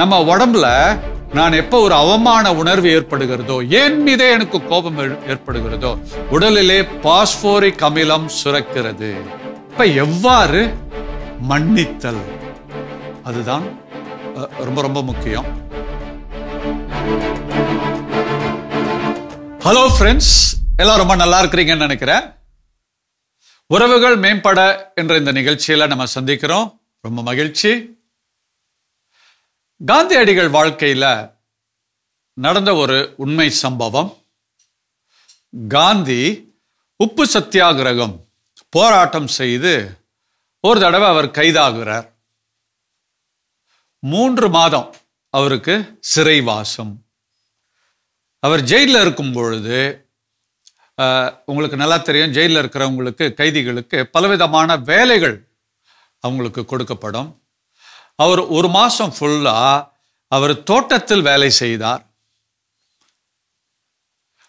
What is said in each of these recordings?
நம்ம உடம்புல நான் எப்ப ஒரு அவமான உணர்வு ஏற்படுகிறதோ, என் மீதே எனக்கு கோபம் ஏற்படுகிறதோ, உடலிலே பாஸ்போரிக் அமிலம் சுரக்கிறது. இப்ப எவ்வாறு மன்னித்தல், அதுதான் ரொம்ப ரொம்ப முக்கியம். ஹலோ ஃப்ரெண்ட்ஸ், எல்லாம் ரொம்ப நல்லா இருக்கிறீங்கன்னு நினைக்கிறேன். உறவுகள் மேம்பட என்ற இந்த நிகழ்ச்சியில நம்ம சந்திக்கிறோம். ரொம்ப மகிழ்ச்சி. காந்தியடிகள் வாழ்க்கையில நடந்த ஒரு உண்மை சம்பவம். காந்தி உப்பு சத்தியாகிரகம் போராட்டம் செய்து ஒரு தடவை அவர் கைதாகிறார். 3 மாதம் அவருக்கு சிறைவாசம். அவர் ஜெயிலில் இருக்கும் பொழுது, உங்களுக்கு நல்லா தெரியும், ஜெயிலில் இருக்கிறவங்களுக்கு, கைதிகளுக்கு பலவிதமான வேலைகள் அவங்களுக்கு கொடுக்கப்படும். அவர் 1 மாசம் ஃபுல்லா அவர் தோட்டத்தில் வேலை செய்தார்.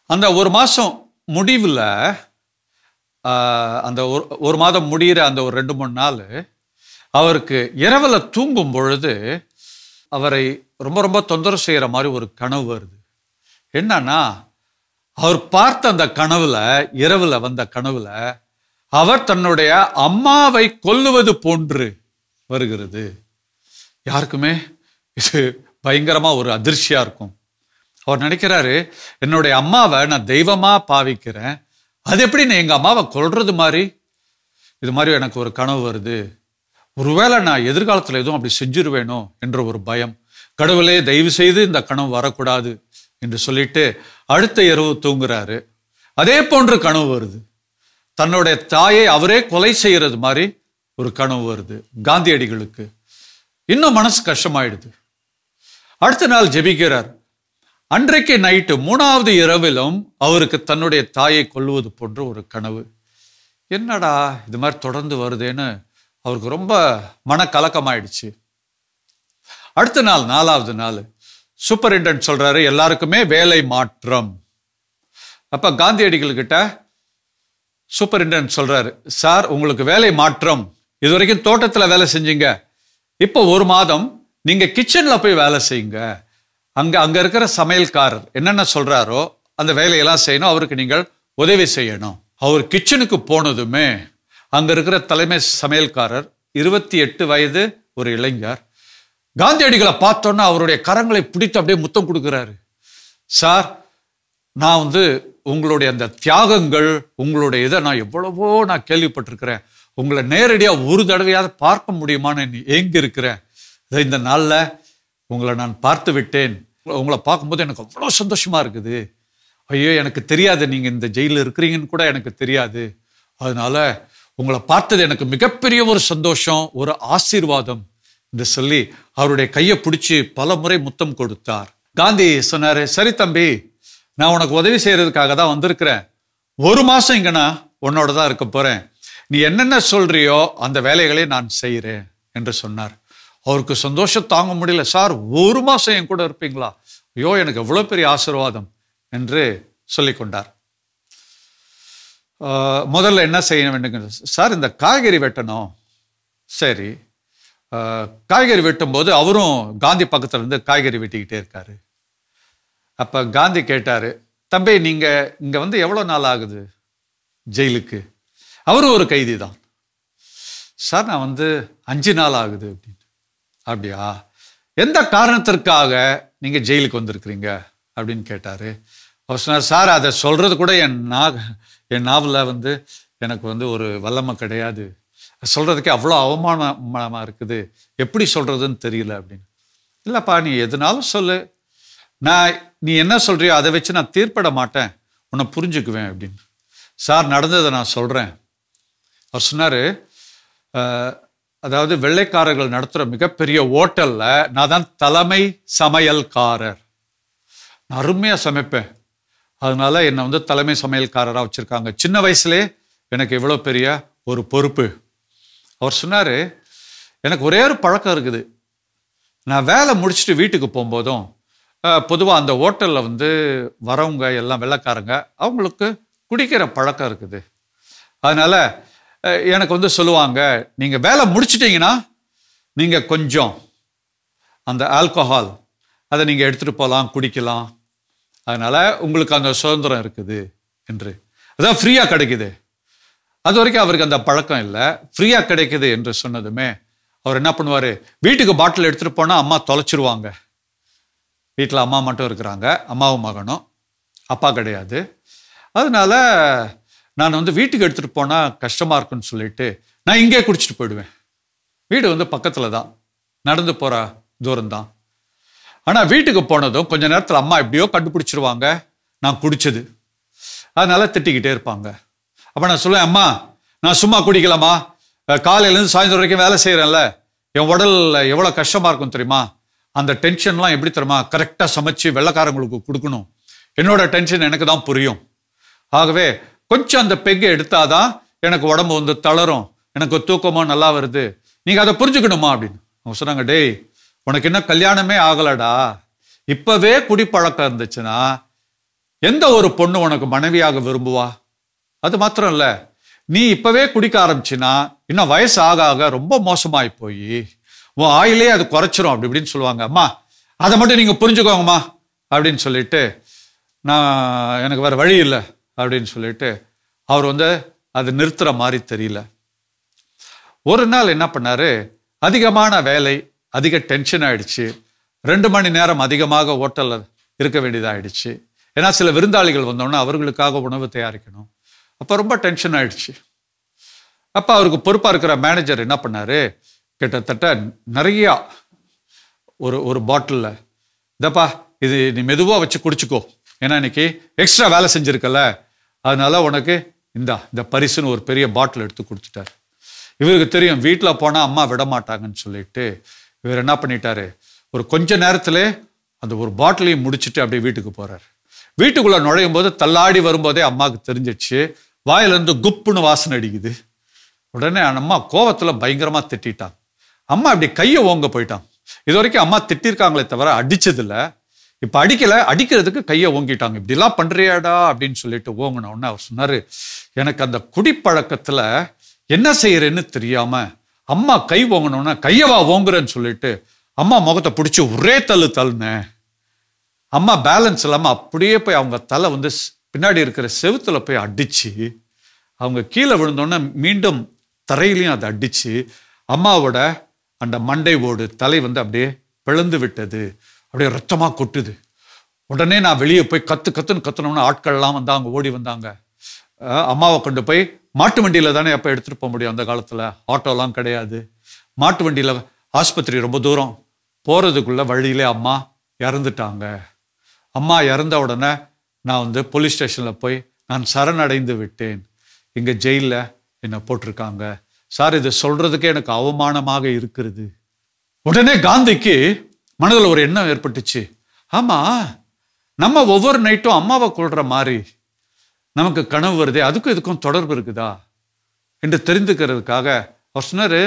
அந்த 1 மாசம் முடிவில், அந்த ஒரு மாதம் முடிகிற அந்த ஒரு 2-3 நாள் அவருக்கு இரவில் தூங்கும் பொழுது அவரை ரொம்ப ரொம்ப தொந்தரவு செய்கிற மாதிரி ஒரு கனவு வருது. என்னன்னா, அவர் பார்த்த அந்த கனவுல, இரவில் வந்த கனவுல அவர் தன்னுடைய அம்மாவை கொல்லுவது போன்று வருகிறது. யாருக்குமே இது பயங்கரமா ஒரு அதிர்ச்சியா இருக்கும். அவர் நினைக்கிறாரு, என்னுடைய அம்மாவை நான் தெய்வமா பாவிக்கிறேன், அது எப்படி நான் எங்க அம்மாவை கொல்றது மாதிரி இது மாதிரி எனக்கு ஒரு கனவு வருது. ஒருவேளை நான் எதிர்காலத்தில் எதுவும் அப்படி செஞ்சிருவேனோ என்ற ஒரு பயம். கடவுளே, தயவு செய்து இந்த கனவு வரக்கூடாது என்று சொல்லிட்டு அடுத்த இரவு தூங்குறாரு. அதே போன்று கனவு வருது. தன்னுடைய தாயை அவரே கொலை செய்யறது மாதிரி ஒரு கனவு வருது காந்தியடிகளுக்கு. இன்னும் மனசு கஷ்டமாயிடுது. அடுத்த நாள் ஜெபிக்கிறார். அன்றைக்கு நைட்டு 3வது இரவிலும் அவருக்கு தன்னுடைய தாயை கொல்லுவது போன்ற ஒரு கனவு. என்னடா இது மாதிரி தொடர்ந்து வருதேன்னு அவருக்கு ரொம்ப மனக்கலக்கமாயிடுச்சு. அடுத்த நாள் 4வது நாள் சூப்பரிண்டென்டென்ட் சொல்றாரு, எல்லாருக்குமே வேலை மாற்றம். அப்ப காந்தியடிகள் கிட்ட சூப்பரிண்டென்டென்ட் சொல்றாரு, சார், உங்களுக்கு வேலை மாற்றம். இது வரைக்கும் தோட்டத்தில் வேலை செஞ்சீங்க, இப்போ 1 மாதம் நீங்க கிச்சன்ல போய் வேலை செய்யுங்க. அங்க இருக்கிற சமையல்காரர் என்னென்ன சொல்றாரோ அந்த வேலையெல்லாம் செய்யணும், அவருக்கு நீங்கள் உதவி செய்யணும். அவர் கிச்சனுக்கு போனதுமே அங்க இருக்கிற தலைமை சமையல்காரர் 28 வயது ஒரு இளைஞர் காந்தியடிகளை பார்த்தோன்னா அவருடைய கரங்களை பிடித்து அப்படியே முத்தம் கொடுக்கிறாரு. சார், நான் உங்களுடைய அந்த தியாகங்கள், உங்களுடைய இதை நான் எவ்வளவோ நான் கேள்விப்பட்டிருக்கிறேன். உங்களை நேரடியா ஒரு தடவையாவது பார்க்க முடியுமான்னு ஏங்கி இருக்கிறேன். இந்த நாள்ல உங்களை நான் பார்த்து விட்டேன். உங்களை பார்க்கும்போது எனக்கு அவ்வளோ சந்தோஷமா இருக்குது. ஐயோ, எனக்கு தெரியாது நீங்க இந்த ஜெயிலில் இருக்கிறீங்கன்னு கூட எனக்கு தெரியாது. அதனால உங்களை பார்த்தது எனக்கு மிகப்பெரிய ஒரு சந்தோஷம், ஒரு ஆசீர்வாதம் என்று சொல்லி அவருடைய கையை பிடிச்சி பல முறை முத்தம் கொடுத்தார். காந்தி சொன்னாரு, சரி தம்பி, நான் உனக்கு உதவி செய்யறதுக்காக தான் வந்திருக்கிறேன். 1 மாசம் இங்க நான் உன்னோட தான் இருக்க போறேன். நீ என்னென்ன சொல்றியோ அந்த வேலைகளை நான் செய்கிறேன் என்று சொன்னார். அவருக்கு சந்தோஷம் தாங்க முடியல. சார், 1 மாசம் என் கூட இருப்பீங்களா? ஐயோ, எனக்கு எவ்வளவு பெரிய ஆசீர்வாதம் என்று சொல்லிக் கொண்டார். முதல்ல என்ன செய்ய வேண்டும் சார்? இந்த காய்கறி வெட்டணும். சரி, காய்கறி வெட்டும் போது அவரும் காந்தி பக்கத்துல இருந்து காய்கறி வெட்டிக்கிட்டே இருக்காரு. அப்ப காந்தி கேட்டாரு, தம்பி, நீங்க இங்க எவ்வளவு நாள் ஆகுது ஜெயிலுக்கு? அவரும் ஒரு கைதி தான். சார், நான் 5 நாள் ஆகுது அப்படின்னு. அப்படியா? எந்த காரணத்திற்காக நீங்க ஜெயிலுக்கு வந்திருக்கிறீங்க அப்படின்னு கேட்டாரு. அவர் சொன்னார், சார், அதை சொல்றது கூட என் நாவல எனக்கு ஒரு வல்லமை கிடையாது. சொல்றதுக்கே அவ்வளோ அவமானமா இருக்குது, எப்படி சொல்றதுன்னு தெரியல அப்படின்னு. இல்லப்பா, நீ எதுனாலும் சொல்லு, நீ என்ன சொல்றியோ அதை வச்சு நான் தீர்ப்பிட மாட்டேன், உன்னை புரிஞ்சுக்குவேன் அப்படின்னு. சார், நடந்ததை நான் சொல்றேன். அவர் சொன்னாரு, அதாவது வெள்ளைக்காரர்கள் நடத்துற மிகப்பெரிய ஹோட்டல்ல நான் தான் தலைமை சமையல்காரர். நான் அருமையா சமைப்பேன், அதனால என்னை தலைமை சமையல்காரராக வச்சிருக்காங்க. சின்ன வயசுலே எனக்கு இவ்வளோ பெரிய ஒரு பொறுப்பு. அவர் சொன்னாரு, எனக்கு ஒரே ஒரு பழக்கம் இருக்குது. நான் வேலை முடிச்சுட்டு வீட்டுக்கு போகும்போதும் பொதுவாக அந்த ஹோட்டலில் வந்து வரவங்க எல்லாம் வெள்ளைக்காரங்க, அவங்களுக்கு குடிக்கிற பழக்கம் இருக்குது. அதனால எனக்கு வந்து சொல்லுவாங்க, நீங்கள் வேலை முடிச்சிட்டிங்கன்னா நீங்கள் கொஞ்சம் அந்த ஆல்கஹால் அதை நீங்கள் எடுத்துகிட்டு போகலாம், குடிக்கலாம், அதனால் உங்களுக்கு அந்த சுதந்திரம் இருக்குது என்று. அதான் ஃப்ரீயாக கிடைக்குது. அது வரைக்கும் அவருக்கு அந்த பழக்கம் இல்லை. ஃப்ரீயாக கிடைக்குது என்று சொன்னதுமே அவர் என்ன பண்ணுவார், வீட்டுக்கு பாட்டில் எடுத்துகிட்டு போனால் அம்மா தொலைச்சிருவாங்க. வீட்டில் அம்மா மட்டும் இருக்கிறாங்க, அம்மாவும் மகனும், அப்பா கிடையாது. அதனால நான் வந்து வீட்டுக்கு எடுத்துகிட்டு போனால் கஷ்டமாக இருக்குன்னு சொல்லிட்டு நான் இங்கே குடிச்சிட்டு போயிடுவேன். வீடு வந்து பக்கத்தில் தான், நடந்து போகிற தூரம்தான். ஆனால் வீட்டுக்கு போனதும் கொஞ்ச நேரத்தில் அம்மா எப்படியோ கண்டுபிடிச்சிருவாங்க நான் குடிச்சது. அதனால திட்டிக்கிட்டே இருப்பாங்க. அப்போ நான் சொல்லுவேன், அம்மா நான் சும்மா குடிக்கலாமா, காலையிலேருந்து சாயந்தரம் வரைக்கும் வேலை செய்கிறேன்ல, என் உடலில் எவ்வளோ கஷ்டமாக இருக்கும் தெரியுமா, அந்த டென்ஷன்லாம் எப்படி தெரியுமா, கரெக்டாக சமைச்சு வெள்ளைக்காரங்களுக்கு கொடுக்கணும், என்னோட டென்ஷன் எனக்கு தான் புரியும். ஆகவே கொஞ்சம் அந்த பெக்கை எடுத்தாதான் எனக்கு உடம்பு வந்து தளரும், எனக்கு தூக்கமும் நல்லா வருது, நீங்கள் அதை புரிஞ்சுக்கணுமா அப்படின்னு. அவங்க சொன்னாங்க, டேய் உனக்கு என்ன கல்யாணமே ஆகலடா, இப்பவே குடிப்பழக்கம் இருந்துச்சுன்னா எந்த ஒரு பொண்ணு உனக்கு மனைவியாக விரும்புவா? அது மாத்திரம் இல்லை, நீ இப்பவே குடிக்க ஆரம்பிச்சின்னா இன்னும் வயசு ஆக ஆக ரொம்ப மோசமாயி போய் உன் ஆயிலே அது குறைச்சிரும் அப்படி இப்படின்னு சொல்லுவாங்க. அம்மா அதை மட்டும் நீங்கள் புரிஞ்சுக்கோங்கம்மா அப்படின்னு சொல்லிட்டு, நான் எனக்கு வேறு வழி இல்லை அப்படின்னு சொல்லிட்டு அவர் வந்து அது நிறுத்துற மாதிரி தெரியல. ஒரு நாள் என்ன பண்ணாரு, அதிகமான வேலை, அதிக டென்ஷன் ஆயிடுச்சு, 2 மணி நேரம் அதிகமாக ஹோட்டலில் இருக்க வேண்டியதாகிடுச்சு. ஏன்னா சில விருந்தாளிகள் வந்தோன்னா அவர்களுக்காக உணவு தயாரிக்கணும். அப்போ ரொம்ப டென்ஷன் ஆயிடுச்சு. அப்போ அவருக்கு பொறுப்பாக இருக்கிற மேனேஜர் என்ன பண்ணாரு, கிட்டத்தட்ட நிறையா ஒரு பாட்டிலில், இதப்பா இது நீ மெதுவாக வச்சு குடிச்சுக்கோ, ஏன்னா இன்னைக்கு எக்ஸ்ட்ரா வேலை செஞ்சுருக்கல, அதனால உனக்கு இந்த பரிசுன்னு ஒரு பெரிய பாட்டில் எடுத்து கொடுத்துட்டார். இவருக்கு தெரியும் வீட்டில் போனால் அம்மா விட மாட்டாங்கன்னு சொல்லிட்டு இவர் என்ன பண்ணிட்டாரு, ஒரு கொஞ்ச நேரத்திலே அந்த ஒரு பாட்டிலையும் முடிச்சுட்டு அப்படியே வீட்டுக்கு போறாரு. வீட்டுக்குள்ள நுழையும் போது தள்ளாடி வரும்போதே அம்மாவுக்கு தெரிஞ்சிடுச்சு, வாயிலிருந்து குப்புன்னு வாசனை அடிக்குது. உடனே அம்மா கோவத்துல பயங்கரமா திட்டாங்க. அம்மா அப்படி கையை ஓங்க போயிட்டாங்க. இது வரைக்கும் அம்மா திட்டிருக்காங்களே தவிர அடிச்சது இல்லை. இப்ப அடிக்கல, அடிக்கிறதுக்கு கையை ஓங்கிட்டாங்க. இப்படிலாம் பண்றியாடா அப்படின்னு சொல்லிட்டு ஓங்கின உடனே அவர் சொன்னாரு, எனக்கு அந்த குடிப்பழக்கத்துல என்ன செய்யறேன்னு தெரியாம அம்மா கை ஓங்கினோன்னா கையவா ஓங்குறேன்னு சொல்லிட்டு அம்மா முகத்தை பிடிச்சி ஒரே தள்ளுனேன். அம்மா பேலன்ஸ் இல்லாம அப்படியே போய் அவங்க தலை வந்து பின்னாடி இருக்கிற செவுத்துல போய் அடிச்சு, அவங்க கீழே விழுந்தோன்னே மீண்டும் தரையிலையும் அதை அடிச்சு அம்மாவோட அந்த மண்டை ஓடு தலை வந்து அப்படியே பிளந்து விட்டது, அப்படியே ரத்தமா கொட்டுது. உடனே நான் வெளியே போய் கத்துன்னு கத்துனோம்னா ஆட்கள்லாம் வந்தாங்க, ஓடி வந்தாங்க. அம்மாவை கொண்டு போய் மாட்டு வண்டியில தானே அப்போ எடுத்துட்டு போக முடியும், அந்த காலத்துல ஆட்டோலாம் கிடையாது. மாட்டு வண்டியில ஆஸ்பத்திரி ரொம்ப தூரம் போறதுக்குள்ள வழியிலே அம்மா இறந்துட்டாங்க. அம்மா இறந்த உடனே நான் வந்து போலீஸ் ஸ்டேஷன்ல போய் நான் சரணடைந்து விட்டேன், இங்க ஜெயில என்னை போட்டிருக்காங்க சார், இது சொல்றதுக்கே எனக்கு அவமானமாக இருக்கிறது. உடனே காந்திக்கு மனதில் ஒரு எண்ணம் ஏற்பட்டுச்சு, ஆமா நம்ம ஒவ்வொரு நைட்டும் அம்மாவை கொள்ற மாதிரி நமக்கு கனவு வருதே, அதுக்கும் இதுக்கும் தொடர்பு இருக்குதா என்று தெரிந்துக்கிறதுக்காக அவர் சொன்னாரு,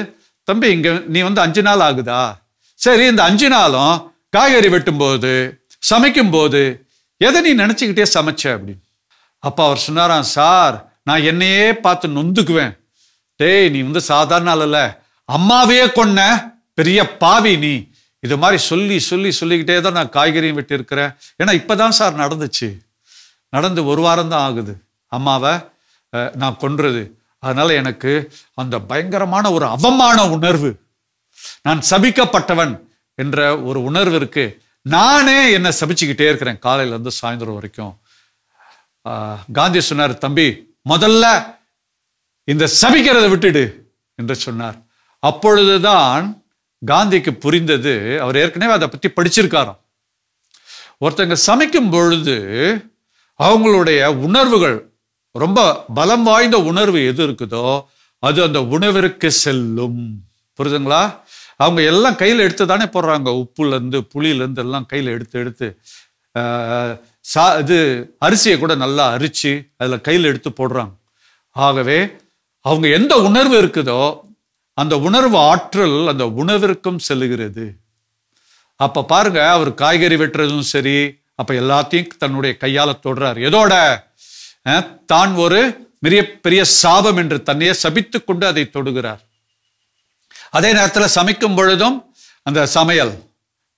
தம்பி இங்க நீ வந்து 5 நாள் ஆகுதா, சரி இந்த 5 நாளும் காய்கறி வெட்டும் போது சமைக்கும் போது எதை நீ நினைச்சுக்கிட்டே சமைச்ச அப்படின்னு. அப்ப அவர் சொன்னாராம், சார் நான் என்னையே பார்த்து நொந்துக்குவேன், டேய் நீ வந்து சாதாரண ஆள் இல்ல, அம்மாவையே கொன்ன பெரிய பாவி நீ, இது மாதிரி சொல்லிக்கிட்டே தான் நான் காய்கறியும் வெட்டி இருக்கிறேன். ஏன்னா இப்பதான் சார் நடந்துச்சு, நடந்து 1 வாரம் தான் ஆகுது அம்மாவை நான் கொன்றது. அதனால எனக்கு அந்த பயங்கரமான ஒரு அவமான உணர்வு, நான் சபிக்கப்பட்டவன் என்ற ஒரு உணர்வு இருக்கு, நானே என்ன சபிச்சுக்கிட்டே இருக்கிறேன் காலையில இருந்து சாயந்தரம் வரைக்கும். காந்தி சொன்னார், தம்பி முதல்ல இந்த சபிக்கிறதை விட்டுடு என்று சொன்னார். அப்பொழுதுதான் காந்திக்கு புரிந்தது, அவர் ஏற்கனவே அதை பத்தி படிச்சிருக்காராம், ஒருத்தங்க சமைக்கும் பொழுது அவங்களுடைய உணர்வுகள் ரொம்ப பலம் வாய்ந்த உணர்வு எது இருக்குதோ அது அந்த உணவிற்கு செல்லும். புரியுதுங்களா? அவங்க எல்லாம் கையில் எடுத்து தானே போடுறாங்க, உப்புல இருந்து புளியில இருந்து எல்லாம் கையில் எடுத்து இது அரிசியை கூட நல்லா அரிச்சு அதுல கையில் எடுத்து போடுறாங்க. ஆகவே அவங்க எந்த உணர்வு இருக்குதோ அந்த உணர்வு ஆற்றல் அந்த உணவிற்கும் செல்லுகிறது. அப்ப பாருங்க, அவர் காய்கறி வெட்டுறதும் சரி, அப்ப எல்லாத்தையும் தன்னுடைய கையால தொடுறார். எதோட? தான் ஒரு பெரிய சாபம் என்று தன்னையே சபித்துக் கொண்டு அதை தொடுகிறார். அதே நேரத்தில் சமைக்கும் பொழுதும் அந்த சமையல்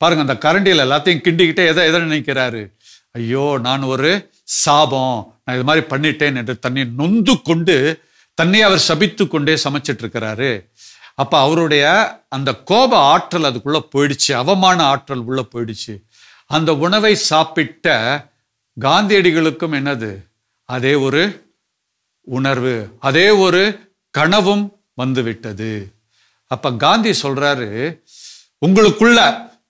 பாருங்க, அந்த கரண்டியில் எல்லாத்தையும் கிண்டிக்கிட்டே எதை நினைக்கிறாரு? ஐயோ, நான் ஒரு சாபம், நான் இது மாதிரி பண்ணிட்டேன் என்று தன்னை நொந்து கொண்டு தன்னை அவர் சபித்து கொண்டே சமைச்சிட்டு இருக்கிறாரு. அப்ப அவருடைய அந்த கோப ஆற்றல் அதுக்குள்ள போயிடுச்சு, அவமான ஆற்றல் உள்ள போயிடுச்சு. அந்த உணவை சாப்பிட்ட காந்தியடிகளுக்கும் என்னது? அதே ஒரு உணர்வு, அதே ஒரு கனவும் வந்து விட்டது. அப்ப காந்தி சொல்றாரு, உங்களுக்குள்ள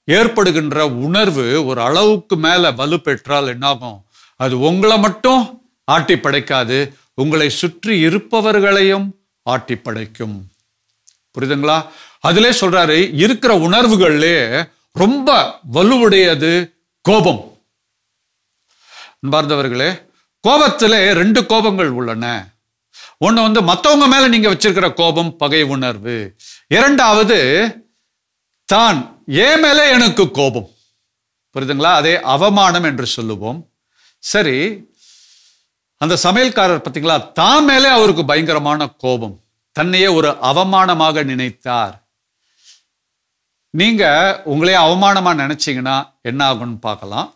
ஏற்படுகின்ற உணர்வு ஒரு அளவுக்கு மேல வலு பெற்றால் என்னாகும்? அது உங்களை மட்டும் ஆட்டி படைக்காது, உங்களை சுற்றி இருப்பவர்களையும் ஆட்டி படைக்கும். புரியுதுங்களா? அதிலே சொல்றாரு, இருக்கிற உணர்வுகள்லே ரொம்ப வலுவுடையது கோபம். அன்பார்ந்தவர்களே, கோபத்திலே 2 கோபங்கள் உள்ளன. ஒண்ணு மற்றவங்க மேல நீங்க வச்சிருக்கிற கோபம், பகை உணர்வு. இரண்டாவது, தான் ஏன் மேல எனக்கு கோபம். புரியுதுங்களா? அதே அவமானம் என்று சொல்லுவோம். சரி, அந்த சமையல்காரர் பார்த்தீங்களா, தான் மேலே அவருக்கு பயங்கரமான கோபம், தன்னையே ஒரு அவமானமாக நினைத்தார். நீங்க உங்களே அவமானமா நினைச்சீங்கன்னா என்ன ஆகும்னு பார்க்கலாம்.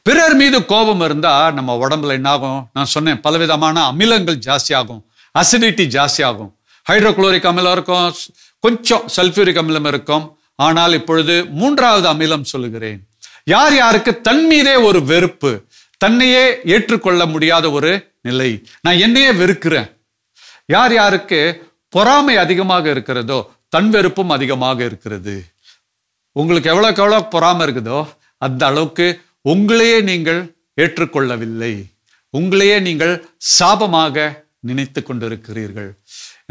பிறர் மீது கோபம் இருந்தா நம்ம உடம்புல என்ன ஆகும்? நான் சொன்னேன், பலவிதமான அமிலங்கள் ஜாஸ்தி ஆகும், அசிடிட்டி ஜாஸ்தி ஆகும். ஹைட்ரோகுளோரிக் அமிலம் இருக்கும், கொஞ்சம் சல்பியூரிக் அமிலம் இருக்கும். ஆனால் இப்பொழுது 3வது அமிலம் சொல்லுகிறேன். யார் யாருக்கு தன் மீதே ஒரு வெறுப்பு, தன்னையே ஏற்றுக்கொள்ள முடியாத ஒரு நிலை, நான் என்னையே வெறுக்கிறேன். யார் யாருக்கு பொறாமை அதிகமாக இருக்கிறதோ தன் வெறுப்பும் அதிகமாக இருக்கிறது. உங்களுக்கு எவ்வளவுக்கு எவ்வளவு பொறாமை இருக்குதோ அந்த அளவுக்கு உங்களையே நீங்கள் ஏற்றுக்கொள்ளவில்லை, உங்களையே நீங்கள் சாபமாக நினைத்து கொண்டிருக்கிறீர்கள்.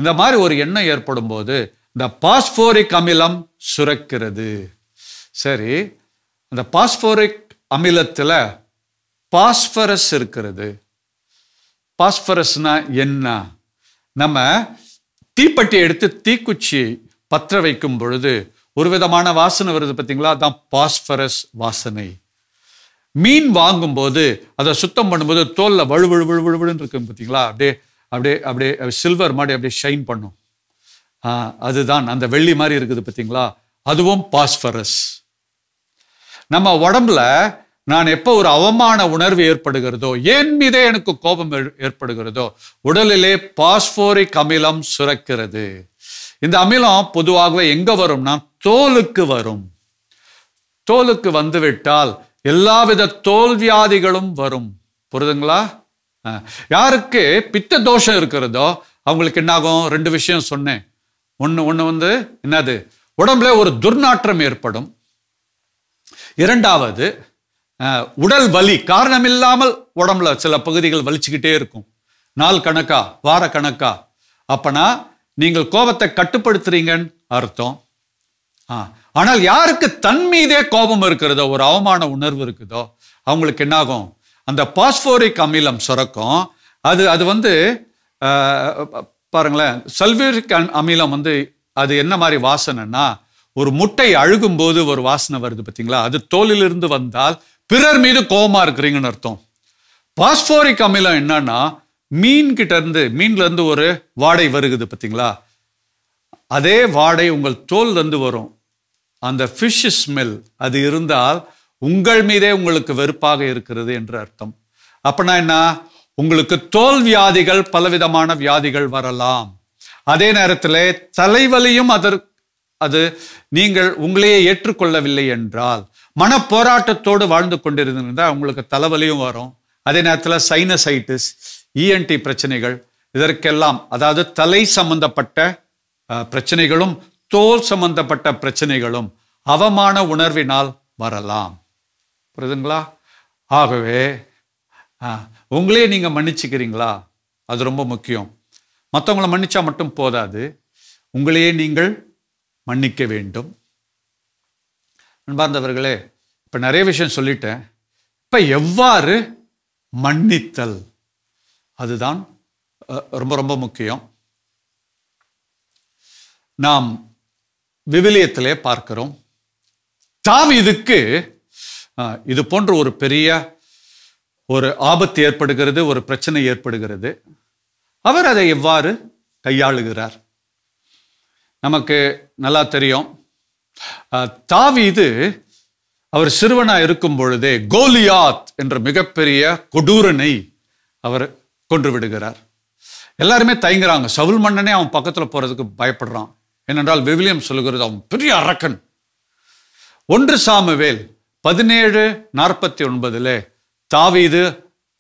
இந்த மாதிரி ஒரு எண்ணம் ஏற்படும் போது இந்த பாஸ்போரிக் அமிலம் சுரக்கிறது. சரி, அந்த பாஸ்போரிக் அமிலத்துல பாஸ்பரஸ் இருக்கிறது. பாஸ்பரஸ்னா என்ன? நம்ம தீப்பெட்டி எடுத்து தீக்குச்சி பற்ற வைக்கும் பொழுது ஒரு விதமான வாசனை வருது பார்த்தீங்களா, அதான் பாஸ்பரஸ் வாசனை. மீன் வாங்கும் போது அதை சுத்தம் பண்ணும்போது தோல்ல வழுவழுன்னு இருக்கும் பார்த்தீங்களா, அப்படியே அப்படியே அப்படியே சில்வர் மாதிரி அப்படியே ஷைன் பண்ணும். அதுதான் அந்த வெள்ளி மாதிரி இருக்குது பார்த்தீங்களா, அதுவும் பாஸ்பரஸ். நம்ம உடம்புல நான் எப்போ ஒரு அவமான உணர்வு ஏற்படுகிறதோ, என் மீதே எனக்கு கோபம் ஏற்படுகிறதோ, உடலிலே பாஸ்போரிக் அமிலம் சுரக்கிறது. இந்த அமிலம் பொதுவாகவே எங்க வரும்னா தோலுக்கு வரும். தோலுக்கு வந்துவிட்டால் எல்லாவித தோல் வியாதிகளும் வரும். புரியுதுங்களா? யாருக்கு பித்த தோஷம் இருக்கிறதோ அவங்களுக்கு என்ன ஆகும்? 2 விஷயம் சொன்னேன். ஒண்ணு என்னது? உடம்புல ஒரு துர்நாற்றம் ஏற்படும். இரண்டாவது, உடல் வலி, காரணம் இல்லாமல் உடம்புல சில பகுதிகள் வலிச்சுக்கிட்டே இருக்கும், நாள் கணக்கா, வார கணக்கா. அப்பனா நீங்கள் கோபத்தை கட்டுப்படுத்துறீங்கன்னு அர்த்தம். ஆனால் யாருக்கு தன் மீதே கோபம் இருக்கிறதோ, ஒரு அவமான உணர்வு இருக்குதோ, அவங்களுக்கு என்ன ஆகும்? அந்த பாஸ்போரிக் அமிலம் சுரக்கும். அது பாருங்களேன், சல்பியூரிக் அமிலம் அது என்ன மாதிரி வாசனைன்னா, ஒரு முட்டை அழுகும் போது ஒரு வாசனை வருது பார்த்தீங்களா, அது தோலிலிருந்து வந்தால் பிறர் மீது கோபமா இருக்கிறீங்கன்னு அர்த்தம். பாஸ்போரிக் அமிலம் என்னன்னா, மீன்ல இருந்து ஒரு வாடை வருகுது பார்த்தீங்களா, அதே வாடை உங்கள் தோல்ல இருந்து வரும். அந்த ஃபிஷ் ஸ்மெல் அது இருந்தால் உங்கள் மீதே உங்களுக்கு வெறுப்பாக இருக்கிறது என்று அர்த்தம். அப்படின்னா என்ன? உங்களுக்கு தோல் வியாதிகள், பலவிதமான வியாதிகள் வரலாம். அதே நேரத்தில் தலைவலியும் அது நீங்கள் உங்களையே ஏற்றுக்கொள்ளவில்லை என்றால், மன போராட்டத்தோடு வாழ்ந்து கொண்டிருந்தால் உங்களுக்கு தலைவலியும் வரும். அதே நேரத்தில் சைனசைட்டிஸ், இஎன்டி பிரச்சனைகள், இதற்கெல்லாம் அதாவது தலை சம்பந்தப்பட்ட பிரச்சனைகளும் தோல் சம்பந்தப்பட்ட பிரச்சனைகளும் அவமான உணர்வினால் வரலாம். புரியுதுங்களா? ஆகவே உங்களையே நீங்க மன்னிச்சுக்கிறீங்களா? அது ரொம்ப முக்கியம். மற்றவங்களை மன்னிச்சா மட்டும் போதாது, உங்களையே நீங்கள் மன்னிக்க வேண்டும். அன்பார்ந்தவர்களே, இப்ப நிறைய விஷயம் சொல்லிட்டேன். இப்ப எவ்வாறு மன்னித்தல், அதுதான் ரொம்ப ரொம்ப முக்கியம். நாம் விவிலியத்திலே பார்க்கிறோம். தாவீதுக்கு இது போன்ற ஒரு பெரிய ஒரு ஆபத்து ஏற்படுகிறது, ஒரு பிரச்சனை ஏற்படுகிறது. அவர் அதை எவ்வாறு கையாளுகிறார்? நமக்கு நல்லா தெரியும். தாவீது அவர் சிறுவனா இருக்கும் பொழுதே கோலியாத் என்ற மிகப்பெரிய கொடூரனை அவர் கொன்று விடுகிறார். எல்லாருமே தயங்குறாங்க. சவுல் மன்னனே அவன் பக்கத்துல போறதுக்கு பயப்படுறான். ஏனென்றால் விவிலியம் சொல்லுகிறது அவன் பெரிய அரக்கன். 1 சாமுவேல் 17:49 தாவீது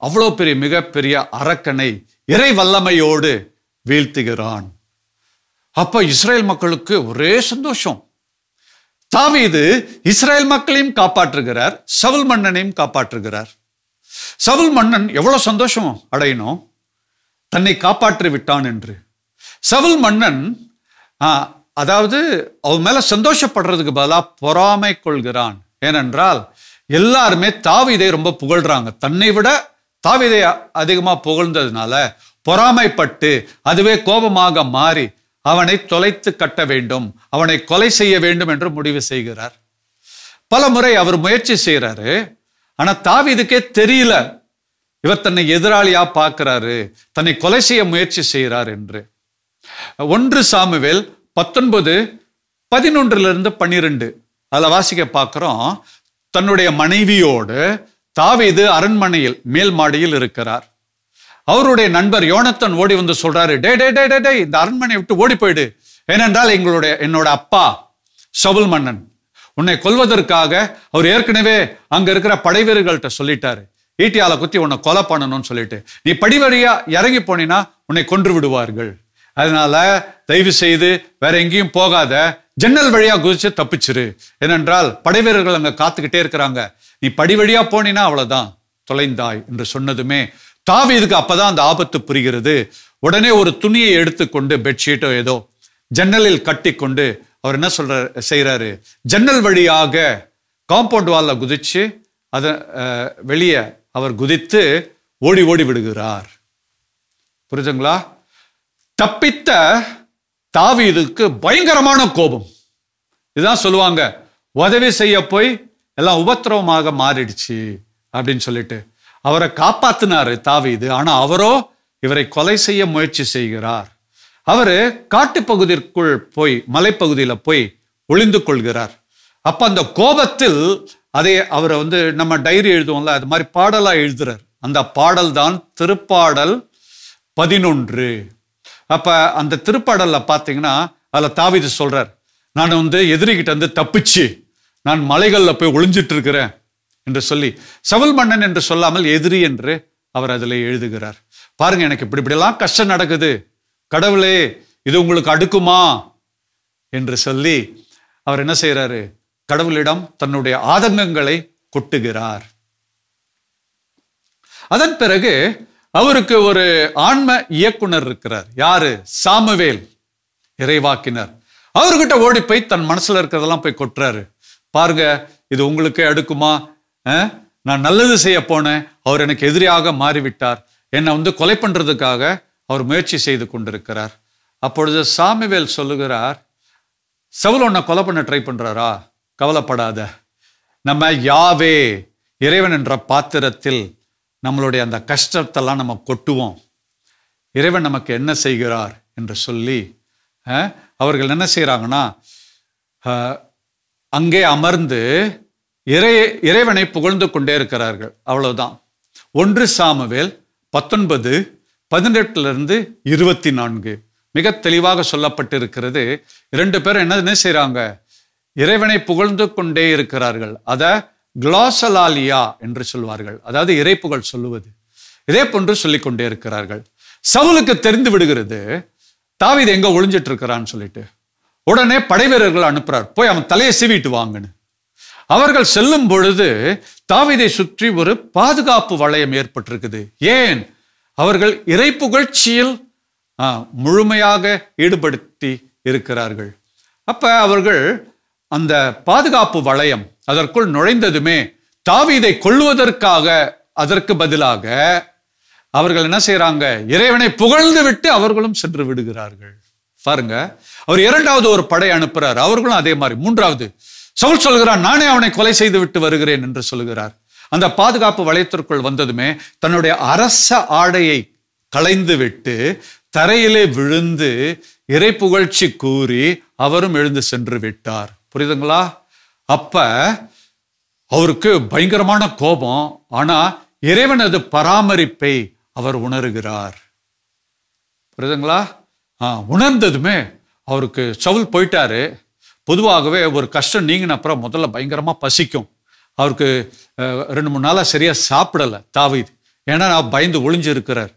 அவ்வளோ பெரிய மிகப்பெரிய அரக்கனை இறை வல்லமையோடு வீழ்த்துகிறான். அப்ப இஸ்ரேல் மக்களுக்கு ஒரே சந்தோஷம். தாவீது இஸ்ரேல் மக்களையும் காப்பாற்றுகிறார், சவுல் மன்னனையும் காப்பாற்றுகிறார். சவுல் மன்னன் எவ்வளவு சந்தோஷம் அடையணும், தன்னை காப்பாற்றி விட்டான் என்று. சவுல் மன்னன் அதாவது அவன் மேல சந்தோஷப்படுறதுக்கு பதிலாக பொறாமை கொள்கிறான். ஏனென்றால் எல்லாருமே தாவீதை ரொம்ப புகழ்றாங்க. தன்னை விட தாவீதை அதிகமா புகழ்ந்ததுனால பொறாமைப்பட்டு அதுவே கோபமாக மாறி அவனை தொலைத்து கட்ட வேண்டும், அவனை கொலை செய்ய வேண்டும் என்று முடிவு செய்கிறார். பல முறை அவர் முயற்சி செய்யறாரு. ஆனா தாவீதுக்கே தெரியல இவர் தன்னை எதிராளியா பார்க்கிறாரு, தன்னை கொலை செய்ய முயற்சி செய்கிறார் என்று. 1 சாமுவேல் 19:11-12 அதுல வாசிக்க பார்க்கிறோம். தன்னுடைய மனைவியோடு தாவீது அரண்மனையில் மேல் மாடியில் இருக்கிறார். அவருடைய நண்பர் யோனத்தான் ஓடி வந்து சொல்றாரு, டே டே டே டே இந்த அரண்மனையை விட்டு ஓடி போயிடு. ஏனென்றால் என்னோட அப்பா சவுல் மன்னன் உன்னை கொல்வதற்காக அவர் ஏற்கனவே அங்க இருக்கிற படை வீரர்கள்ட்ட சொல்லிட்டாரு, ஈட்டியால குத்தி உன்னை கொலை பண்ணணும்னு சொல்லிட்டு, நீ படி வழியா இறங்கி போனீன்னா உன்னை கொன்று விடுவார்கள். அதனால தயவு செய்து வேற எங்கேயும் போகாத, ஜன்னல் வழியா குதிச்சு தப்பிச்சிரு. ஏனென்றால் படை வீரர்கள் அங்க காத்துக்கிட்டே இருக்கிறாங்க, நீ படி வழியா போனீன்னா அவ்வளவுதான், தொலைந்தாய் என்று சொன்னதுமே தாவீதுக்கு அப்பதான் அந்த ஆபத்து புரிகிறது. உடனே ஒரு துணியை எடுத்துக்கொண்டு, பெட்ஷீட்டோ ஏதோ ஜன்னலில் கட்டி கொண்டு அவர் என்ன செய்யறாரு, ஜன்னல் வழியாக காம்பவுண்ட் வால்ல குதிச்சு அத வெளியே அவர் குதித்து ஓடி ஓடி விடுகிறார். புரியுதுங்களா? தப்பித்த தாவீதுக்கு பயங்கரமான கோபம். இதுதான் சொல்லுவாங்க, உதவி செய்ய போய் எல்லாம் உபத்திரவமாக மாறிடுச்சு அப்படின்னு சொல்லிட்டு. அவரை காப்பாத்தினாரு தாவீது, ஆனா அவரோ இவரை கொலை செய்ய முயற்சி செய்கிறார். அவரு காட்டுப்பகுதிக்குள் போய் மலைப்பகுதியில போய் ஒளிந்து கொள்கிறார். அப்ப அந்த கோபத்தில் அதை அவரை நம்ம டைரி எழுதுவோம்ல, அது மாதிரி பாடலா எழுதுறார். அந்த பாடல் தான் திருப்பாடல் 11. அப்ப அந்த திருப்பாடல்ல பாத்தீங்கன்னா அதுல தாவீது சொல்றார், நான் எதிரிகிட்ட தப்பிச்சு நான் மலைகள்ல போய் ஒளிஞ்சிட்டு இருக்கிறேன் என்று சொல்லி, சவுல் மன்னன் என்று சொல்லாமல் எதிரி என்று அவர் அதில் எழுதுகிறார். பாருங்க, எனக்கு இப்படிலாம் கஷ்டம் நடக்குது, கடவுளே இது உங்களுக்கு அடுக்குமா என்று சொல்லி அவர் என்ன செய்யறாரு, கடவுளிடம் தன்னுடைய ஆதங்கங்களை கொட்டுகிறார். அதன் பிறகு அவருக்கு ஒரு ஆன்ம இயக்குனர் இருக்கிறார். யாரு? சாமுவேல் இறைவாக்கினர். அவர்கிட்ட ஓடி போய் தன் மனசுல இருக்கிறதெல்லாம் போய் கொட்டுறாரு. பாருங்க, இது உங்களுக்கே அடுக்குமா, நான் நல்லது செய்ய போனேன், அவர் எனக்கு எதிரியாக மாறிவிட்டார், என்னை கொலை பண்றதுக்காக அவர் முயற்சி செய்து கொண்டிருக்கிறார். அப்பொழுது சாமுவேல் சொல்லுகிறார், சவுல் உன்னை கொலை பண்ண ட்ரை பண்றாரா, கவலைப்படாத, நம்ம யாவே இறைவன் என்ற பாத்திரத்தில் நம்மளுடைய அந்த கஷ்டத்தெல்லாம் நம்ம கொட்டுவோம், இறைவன் நமக்கு என்ன செய்கிறார் என்று சொல்லி அவர்கள் என்ன செய்யறாங்கன்னா அங்கே அமர்ந்து இறைவனை புகழ்ந்து கொண்டே இருக்கிறார்கள். அவ்வளவுதான். 1 சாமுவேல் 19:18-24 மிக தெளிவாக சொல்லப்பட்டிருக்கிறது. 2 பேரும் என்ன செய்யறாங்க, இறைவனை புகழ்ந்து கொண்டே இருக்கிறார்கள். அத குளோசலாலியா என்று சொல்வார்கள், அதாவது இறைப்புகழ் சொல்லுவது. இதே போன்று சொல்லிக் கொண்டே இருக்கிறார்கள். சவுலுக்கு தெரிந்து விடுகிறது தாவீது எங்க ஒளிஞ்சிட்டு இருக்கிறான்னு சொல்லிட்டு. உடனே படை வீரர்கள் அனுப்புறார், போய் அவன் தலையை சீவிட்டு வாங்கன்னு. அவர்கள் செல்லும் பொழுது தாவீதை சுற்றி ஒரு பாதுகாப்பு வளையம் ஏற்பட்டிருக்குது. ஏன்? அவர்கள் இறை புகழ்ச்சியில் முழுமையாக ஈடுபடுத்தி இருக்கிறார்கள். அப்ப அவர்கள் அந்த பாதுகாப்பு வளையம் அதற்குள் நுழைந்ததுமே தாவீதை கொல்லுவதற்காக அதற்கு பதிலாக அவர்கள் என்ன செய்யறாங்க, இறைவனை புகழ்ந்து விட்டு அவர்களும் சென்று விடுகிறார்கள். பாருங்க, அவர் இரண்டாவது ஒரு படை அனுப்புறார், அவர்களும் அதே மாதிரி. மூன்றாவது சவுல் சொல்கிறார், நானே அவனை கொலை செய்து விட்டு வருகிறேன் என்று சொல்கிறார். அந்த பாதுகாப்பு வளையத்திற்குள் வந்ததுமே தன்னுடைய அரச ஆடையை களைந்து விட்டு தரையிலே விழுந்து இறை புகழ்ச்சி கூறி அவரும் எழுந்து சென்று விட்டார். புரியுதுங்களா? அப்ப அவருக்கு பயங்கரமான கோபம். ஆனா இறைவனது பராமரிப்பை அவர் உணர்கிறார். புரியுதுங்களா? உணர்ந்ததுமே அவருக்கு சவுல் போயிட்டாரு. பொதுவாகவே ஒரு கஷ்டம் நீங்கின அப்புறம் முதல்ல பயங்கரமா பசிக்கும். அவருக்கு 2-3 நாளா சரியா சாப்பிடல தாவீது. ஏன்னா நான் பயந்து ஒளிஞ்சு இருக்கிறார்.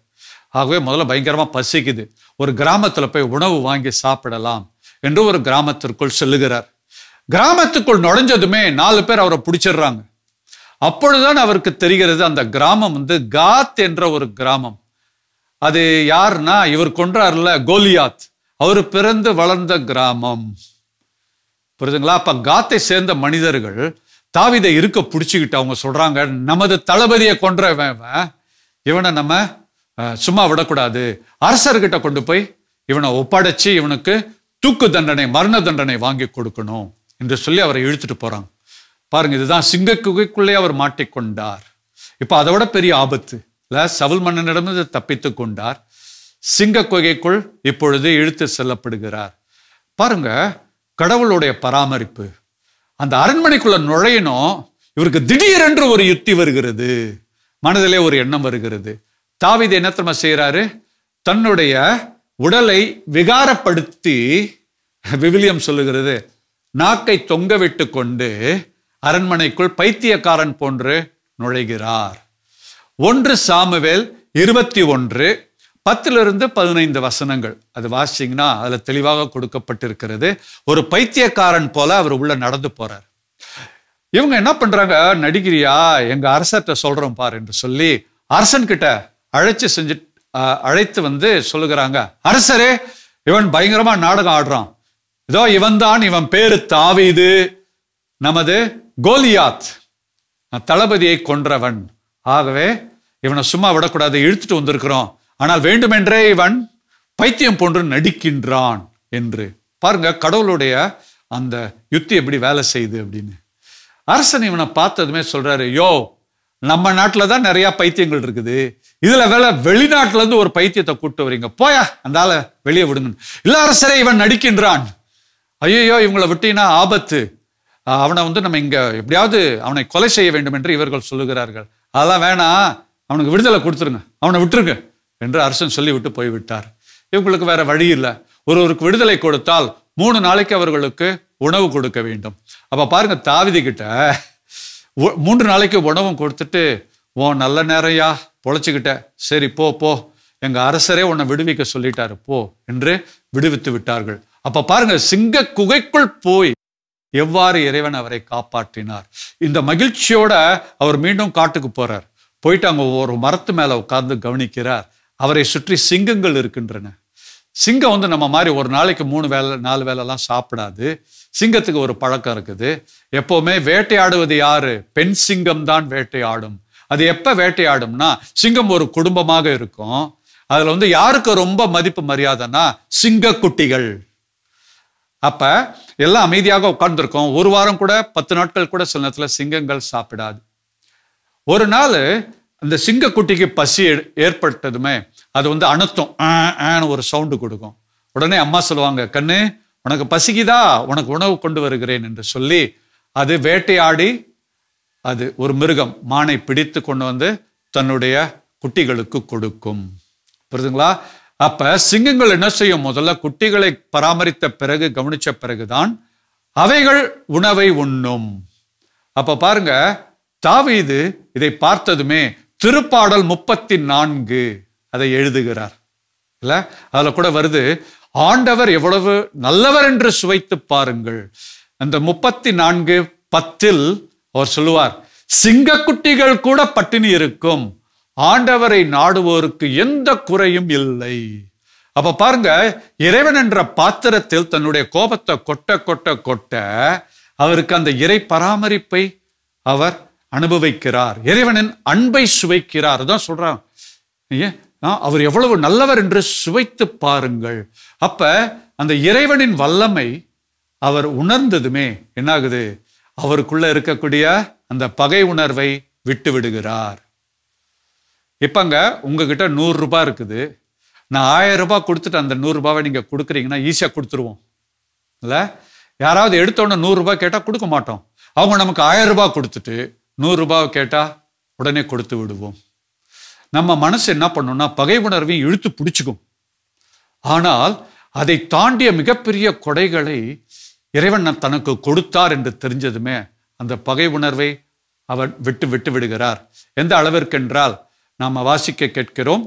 ஆகவே முதல்ல பயங்கரமா பசிக்குது. ஒரு கிராமத்துல போய் உணவு வாங்கி சாப்பிடலாம் என்று ஒரு கிராமத்திற்குள் செல்லுகிறார். கிராமத்துக்குள் நுழைஞ்சதுமே 4 பேர் அவரை பிடிச்சிடுறாங்க. அப்பொழுதுதான் அவருக்கு தெரிகிறது அந்த கிராமம் காத் என்ற ஒரு கிராமம். அது யாருன்னா இவர் கொன்றார்ல கோலியாத், அவர் பிறந்து வளர்ந்த கிராமம். புரியுதுங்களா? அப்ப காத்தை சேர்ந்த மனிதர்கள் தாவீதை இருக்க பிடிச்சுக்கிட்டு அவங்க சொல்றாங்க, நமது தளபதியை கொன்றவன், இவனை நம்ம சும்மா விடக்கூடாது, அரசர்கிட்ட கொண்டு போய் இவனை ஒப்படைச்சு இவனுக்கு தூக்கு தண்டனை, மரண தண்டனை வாங்கி கொடுக்கணும் என்று சொல்லி அவரை இழுத்துட்டு போறாங்க. பாருங்க, இதுதான் சிங்க குகைக்குள்ளே அவர் மாட்டிக்கொண்டார். இப்ப அதை விட பெரிய ஆபத்து இல்ல, சவுல் மன்னனிடமிருந்து தப்பித்து கொண்டார். சிங்க குகைக்குள் இப்பொழுது இழுத்து செல்லப்படுகிறார். பாருங்க கடவுளுடைய பராமரிப்பு. அந்த அரண்மனைக்குள்ள நுழையணும், இவருக்கு திடீரென்று ஒரு யுக்தி வருகிறது, மனதிலே ஒரு எண்ணம் வருகிறது. தாவீது என்ன தெரியுமா செய்யறாரு? தன்னுடைய உடலை விகாரப்படுத்தி, விவிலியம் சொல்லுகிறது, நாக்கை தொங்க விட்டு கொண்டு அரண்மனைக்குள் பைத்தியக்காரன் போன்று நுழைகிறார். 1 சாமுவேல் 21:10-15 வசனங்கள் அது வாசிங்கன்னா அதுல தெளிவாக கொடுக்கப்பட்டிருக்கிறது. ஒரு பைத்தியக்காரன் போல அவர் உள்ள நடந்து போறார். இவங்க என்ன பண்றாங்க, நடிகிரியா, எங்க அரசர்கிட்ட சொல்றோம் பார் என்று சொல்லி அரசன் கிட்ட அழைத்து சொல்லுகிறாங்க, அரசரே, இவன் பயங்கரமா நாடகம் ஆடுறான், இதோ இவன் பேரு தாவீது, நமது கோலியாத், தளபதியை கொன்றவன், ஆகவே இவனை சும்மா விடக்கூடாது, இழுத்துட்டு வந்திருக்கிறோம், ஆனால் வேண்டுமென்றே இவன் பைத்தியம் போன்று நடிக்கின்றான் என்று. பாருங்க கடவுளுடைய அந்த யுக்தி எப்படி வேலை செய்யுது அப்படின்னு. அரசன் இவனை பார்த்ததுமே சொல்றாரு, யோ, நம்ம நாட்டுல தான் நிறைய பைத்தியங்கள் இருக்குது, இதுல வெளிநாட்டுல இருந்து ஒரு பைத்தியத்தை கூட்டு வரீங்க, போயா அந்த ஆளை வெளியே விடுங்க. இல்ல அரசரே, இவன் நடிக்கின்றான், ஐயோ இவங்களை விட்டீங்கன்னா ஆபத்து, அவனை நம்ம இங்க எப்படியாவது அவனை கொலை செய்ய வேண்டும் என்று இவர்கள் சொல்லுகிறார்கள். அதெல்லாம் வேணாம், அவனுக்கு விடுதலை கொடுத்துருங்க, அவனை விட்டுருங்க என்று அரசன் சொல்லிவிட்டு போய்விட்டார். இவங்களுக்கு வேற வழி இல்லை. ஒருவருக்கு விடுதலை கொடுத்தால் 3 நாளைக்கு அவர்களுக்கு உணவு கொடுக்க வேண்டும். அப்ப பாருங்க, தாவீது கிட்ட 3 நாளைக்கு உணவும் கொடுத்துட்டு, ஓ நல்ல நேரையா பொழைச்சுக்கிட்ட, சரி போ, எங்க அரசரே உன்னை விடுவிக்க சொல்லிட்டாரு, போ என்று விடுவித்து விட்டார்கள். அப்ப பாருங்க, சிங்க குகைக்குள் போய் எவ்வாறு இறைவன் அவரை காப்பாற்றினார். இந்த மகிழ்ச்சியோட அவர் மீண்டும் காட்டுக்கு போறார். போயிட்டு அங்க ஒரு மரத்து மேல உட்கார்ந்து கவனிக்கிறார். அவரை சுற்றி சிங்கங்கள் இருக்கின்றன. சிங்கம் நம்ம மாதிரி ஒரு நாளைக்கு 3 வேளை 4 வேளைலாம் சாப்பிடாது. சிங்கத்துக்கு ஒரு பழக்கம் இருக்குது. எப்பவுமே வேட்டையாடுவது யாரு? பெண் சிங்கம் தான் வேட்டையாடும். அது எப்ப வேட்டையாடும்னா, சிங்கம் ஒரு குடும்பமாக இருக்கும். அதுல யாருக்கு ரொம்ப மதிப்பு மரியாதைன்னா சிங்க குட்டிகள். அப்ப எல்லாம் அமைதியாக உட்கார்ந்துருக்கோம். 1 வாரம் கூட 10 நாட்கள் கூட சில நேரத்துல சிங்கங்கள் சாப்பிடாது. ஒரு நாள் அந்த சிங்க குட்டிக்கு பசி ஏற்பட்டதுமே அது அனத்தும், ஒரு சவுண்டு கொடுக்கும். உடனே அம்மா சொல்லுவாங்க, கண்ணு உனக்கு பசிக்குதா, உனக்கு உணவு கொண்டு வருகிறேன் என்று சொல்லி அது வேட்டையாடி, அது ஒரு மிருகம் மானை பிடித்து கொண்டு தன்னுடைய குட்டிகளுக்கு கொடுக்கும். புரியுதுங்களா? அப்ப சிங்கங்கள் என்ன செய்யும்? முதல்ல குட்டிகளை பராமரித்த பிறகு, கவனிச்ச பிறகுதான் அவைகள் உணவை உண்ணும். அப்ப பாருங்க, தாவீது இதை பார்த்ததுமே திருப்பாடல் 34 அதை எழுதுகிறார் இல்ல, அதுல கூட வருது, ஆண்டவர் எவ்வளவு நல்லவர் என்று சுவைத்து பாருங்கள். அந்த 34:10 அவர் சொல்லுவார், சிங்கக்குட்டிகள் கூட பட்டினி இருக்கும், ஆண்டவரை நாடுவோருக்கு எந்த குறையும் இல்லை. அப்ப பாருங்க, இறைவன் என்ற பாத்திரத்தில் தன்னுடைய கோபத்தை கொட்ட கொட்ட கொட்ட அவருக்கு அந்த இறை பராமரிப்பை அவர் அனுபவிக்கிறார். இறைவனின் அன்பை சுவைக்கிறார். அதான் சொல்றான், அவர் எவ்வளவு நல்லவர் என்று சுவைத்து பாருங்கள். அப்ப அந்த இறைவனின் வல்லமை அவர் உணர்ந்ததுமே என்னாகுது, அவருக்குள்ள இருக்கக்கூடிய அந்த பகை உணர்வை விட்டு விடுகிறார். இப்பங்க உங்ககிட்ட 100 ரூபாய் இருக்குது, நான் 1000 ரூபாய் கொடுத்துட்டு அந்த 100 ரூபாவை நீங்க கொடுக்குறீங்கன்னா ஈஸியா கொடுத்துருவோம் இல்ல? யாராவது எடுத்தோன்னு 100 ரூபாய் கேட்டா கொடுக்க மாட்டோம். அவங்க நமக்கு 1000 ரூபாய் கொடுத்துட்டு 100 ரூபாய் கேட்டா உடனே கொடுத்து விடுவோம். நம்ம மனசு என்ன பண்ணும்னா பகை உணர்வையும் இழுத்து பிடிச்சுக்கும். ஆனால் அதை தாண்டிய மிகப்பெரிய கொடைகளை இறைவன் தனக்கு கொடுத்தார் என்று தெரிஞ்சதுமே அந்த பகை உணர்வை அவர் விட்டு விடுகிறார். எந்த அளவிற்கு என்றால் நாம வாசிக்க கேட்கிறோம்.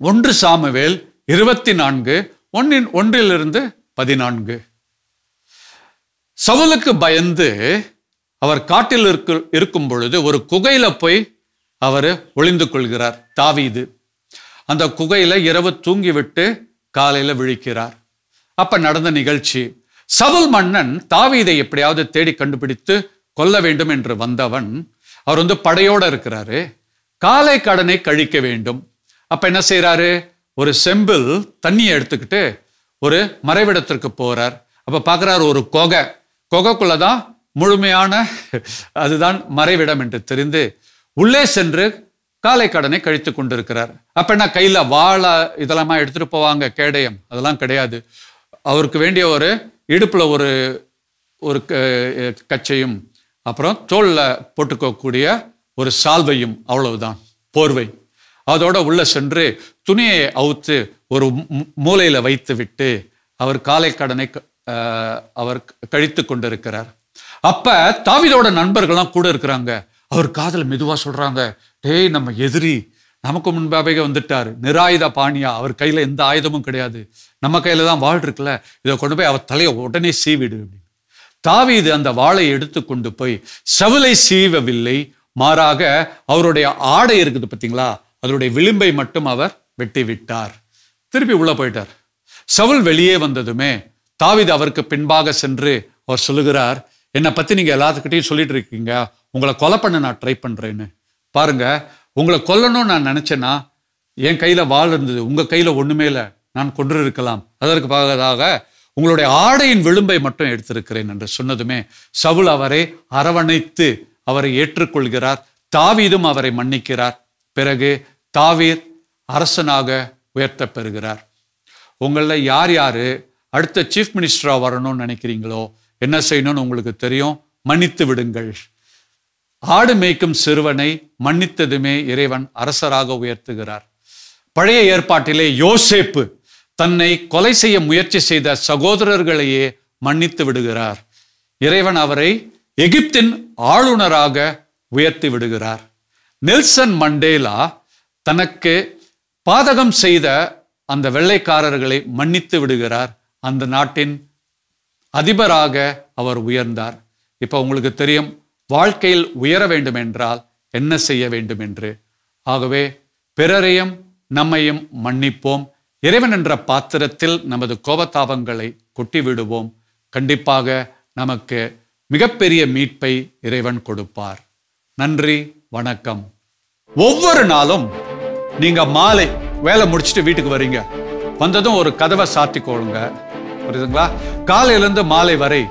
1 சாமுவேல் 24:1-14. சவுலுக்கு பயந்து அவர் காட்டில் இருக்கும் பொழுது ஒரு குகையில போய் அவர் ஒளிந்து கொள்கிறார் தாவீது. அந்த குகையில இரவு தூங்கிவிட்டு காலையில விழிக்கிறார். அப்ப நடந்த நிகழ்ச்சி, சவுல் மன்னன் தாவீதை எப்படியாவது தேடி கண்டுபிடித்து கொல்ல வேண்டும் என்று வந்தவன், அவர் படையோட இருக்கிறாரு, காலை கடனை கழிக்க வேண்டும். அப்ப என்ன செய்யறாரு, ஒரு செம்பில் தண்ணியை எடுத்துக்கிட்டு ஒரு மறைவிடத்திற்கு போறார். அப்ப பாக்குறாரு ஒரு கொகைக்குள்ளதான் முழுமையான அதுதான் மறைவிடம் என்று தெரிந்து உள்ளே சென்று காலை கடனை கழித்து கொண்டிருக்கிறார். அப்ப என்ன கையில வாழை இதெல்லாம் எடுத்துட்டு போவாங்க, கேடயம் அதெல்லாம் கிடையாது. அவருக்கு வேண்டிய ஒரு இடுப்புல ஒரு கச்சையும் அப்புறம் தோல்ல போட்டுக்கக்கூடிய ஒரு சால்வையும், அவ்வளவுதான் போர்வை. அதோட உள்ள சென்று துணியை அவுத்து ஒரு மூலையில வைத்து விட்டு அவர் காலை கடனை அவர் கழித்து கொண்டிருக்கிறார். அப்ப தாவீதோட நண்பர்கள்லாம் கூட இருக்கிறாங்க. அவர் காதுல மெதுவா சொல்றாங்க, டேய் நம்ம எதிரி நமக்கு முன்பாகவே வந்துட்டாரு, நிராயுத பாணியா, அவர் கையில எந்த ஆயுதமும் கிடையாது, நம்ம கையில தான் வாள் இருக்குல்ல, இதை கொண்டு போய் அவர் தலையை உடனே சீவிடு அப்படின்னு. தாவீது அந்த வாளை எடுத்து கொண்டு போய் சவுலை சீவவில்லை, மாறாக அவருடைய ஆடை இருக்குது பார்த்தீங்களா, அதனுடைய விளிம்பை மட்டும் அவர் வெட்டி விட்டார். திருப்பி உள்ள போயிட்டார். சவுல் வெளியே வந்ததுமே தாவீது அவருக்கு பின்பாக சென்று அவர் சொல்லுகிறார், என்னை பத்தி நீங்க எல்லாத்துக்கிட்டையும் சொல்லிட்டு இருக்கீங்க, உங்களை கொலை பண்ண நான் ட்ரை பண்றேன்னு. பாருங்க, உங்களை கொல்லணும்னு நான் நினைச்சேன்னா என் கையில வாள் இருந்தது, உங்க கையில ஒண்ணுமே இல்லை, நான் கொன்று இருக்கலாம், அதற்கு பாகதாக உங்களுடைய ஆடையின் விளிம்பை மட்டும் எடுத்திருக்கிறேன் என்று சொன்னதுமே சவுல் அவரை அரவணைத்து அவரை ஏற்றுக்கொள்கிறார். தாவீதும் அவரை மன்னிக்கிறார். பிறகு தாவீத் அரசனாக உயர்த்த பெறுகிறார். உங்கள யார் யாரு அடுத்த சீஃப் மினிஸ்டரா வரணும்னு நினைக்கிறீங்களோ, என்ன செய்யணும்னு உங்களுக்கு தெரியும், மன்னித்து விடுங்கள். ஆடு மேய்க்கும் சிறுவனை மன்னித்ததுமே இறைவன் அரசராக உயர்த்துகிறார். பழைய ஏற்பாட்டிலே யோசேப்பு தன்னை கொலை செய்ய முயற்சி செய்த சகோதரர்களையே மன்னித்து விடுகிறார். இறைவன் அவரை எகிப்தின் ஆளுநராக உயர்த்தி விடுகிறார். நெல்சன் மண்டேலா தனக்கு பாதகம் செய்த அந்த வெள்ளைக்காரர்களை மன்னித்து விடுகிறார். அந்த நாட்டின் அதிபராக அவர் உயர்ந்தார். இப்ப உங்களுக்கு தெரியும் வாழ்க்கையில் உயர வேண்டும் என்றால் என்ன செய்ய வேண்டும் என்று. ஆகவே பிறரையும் நம்மையும் மன்னிப்போம். இறைவன் என்ற பாத்திரத்தில் நமது கோபதாபங்களை கொட்டி விடுவோம். கண்டிப்பாக நமக்கு மிகப்பெரிய மீட்பை இறைவன் கொடுப்பார். நன்றி, வணக்கம். ஒவ்வொரு நாளும் நீங்க மாலை வேலை முடிச்சுட்டு வீட்டுக்கு வரீங்க, வந்ததும் ஒரு கதவை சாத்திக்கொள்ளுங்க, புரியுதுங்களா? காலையிலிருந்து மாலை வரை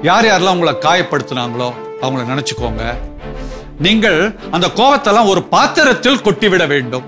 யார் யாரெல்லாம் உங்களை காயப்படுத்தினாங்களோ அவங்கள நினைச்சுக்கோங்க. நீங்கள் அந்த கோபத்தெல்லாம் ஒரு பாத்திரத்தில் கொட்டிவிட வேண்டும்.